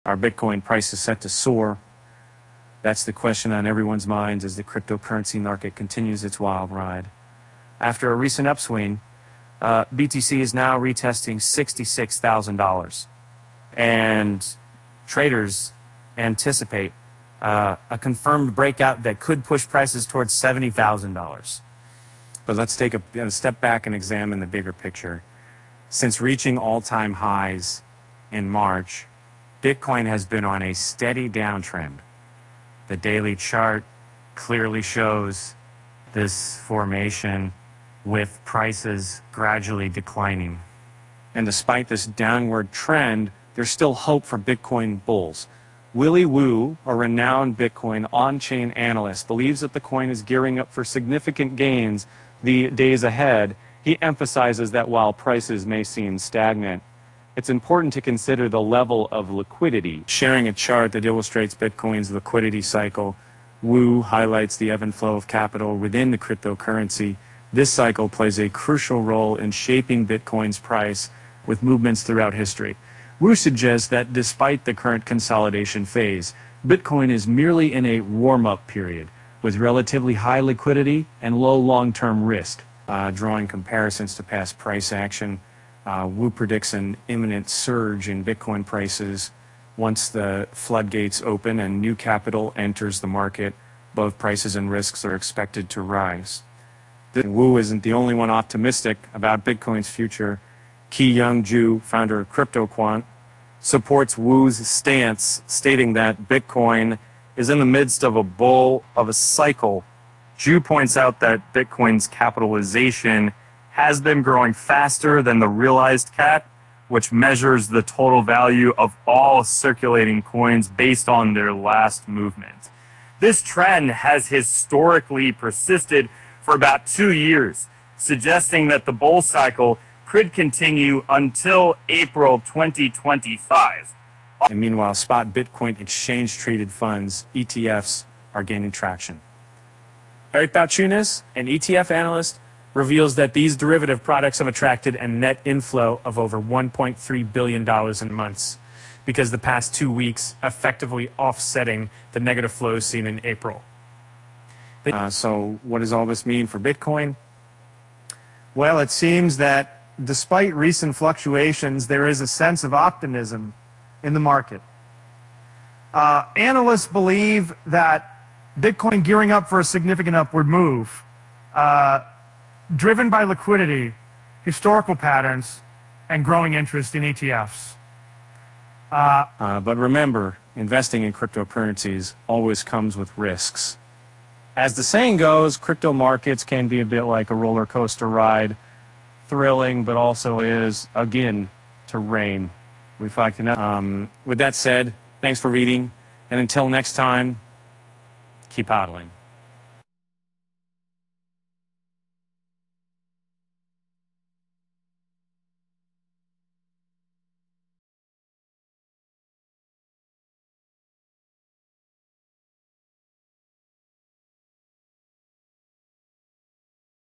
Our Bitcoin price is set to soar. That's the question on everyone's minds as the cryptocurrency market continues its wild ride. After a recent upswing, BTC is now retesting $66,000. And traders anticipate a confirmed breakout that could push prices towards $70,000. But let's take a step back and examine the bigger picture. Since reaching all-time highs in March, Bitcoin has been on a steady downtrend. The daily chart clearly shows this formation with prices gradually declining. And despite this downward trend, there's still hope for Bitcoin bulls. Willy Woo, a renowned Bitcoin on-chain analyst, believes that the coin is gearing up for significant gains the days ahead. He emphasizes that while prices may seem stagnant, it's important to consider the level of liquidity. Sharing a chart that illustrates Bitcoin's liquidity cycle, Wu highlights the ebb and flow of capital within the cryptocurrency. This cycle plays a crucial role in shaping Bitcoin's price with movements throughout history. Wu suggests that despite the current consolidation phase, Bitcoin is merely in a warm-up period with relatively high liquidity and low long-term risk. Drawing comparisons to past price action, Wu predicts an imminent surge in Bitcoin prices once the floodgates open and new capital enters the market. Both prices and risks are expected to rise. Wu isn't the only one optimistic about Bitcoin's future. Ki-Young Ju, founder of CryptoQuant, supports Wu's stance, stating that Bitcoin is in the midst of a cycle. Ju points out that Bitcoin's capitalization has been growing faster than the realized CAT, which measures the total value of all circulating coins based on their last movement. This trend has historically persisted for about 2 years, suggesting that the bull cycle could continue until April 2025. And meanwhile, spot Bitcoin exchange-traded funds, ETFs, are gaining traction. Eric Balchunas, an ETF analyst, reveals that these derivative products have attracted a net inflow of over $1.3 billion in months, because the past 2 weeks effectively offsetting the negative flows seen in April. So what does all this mean for Bitcoin? Well, it seems that despite recent fluctuations, there is a sense of optimism in the market. Analysts believe that Bitcoin gearing up for a significant upward move, driven by liquidity, historical patterns, and growing interest in ETFs. But remember, investing in cryptocurrencies always comes with risks. As the saying goes, crypto markets can be a bit like a roller coaster ride, thrilling, but also is, again, terrain. With that said, thanks for reading, and until next time, keep hodling.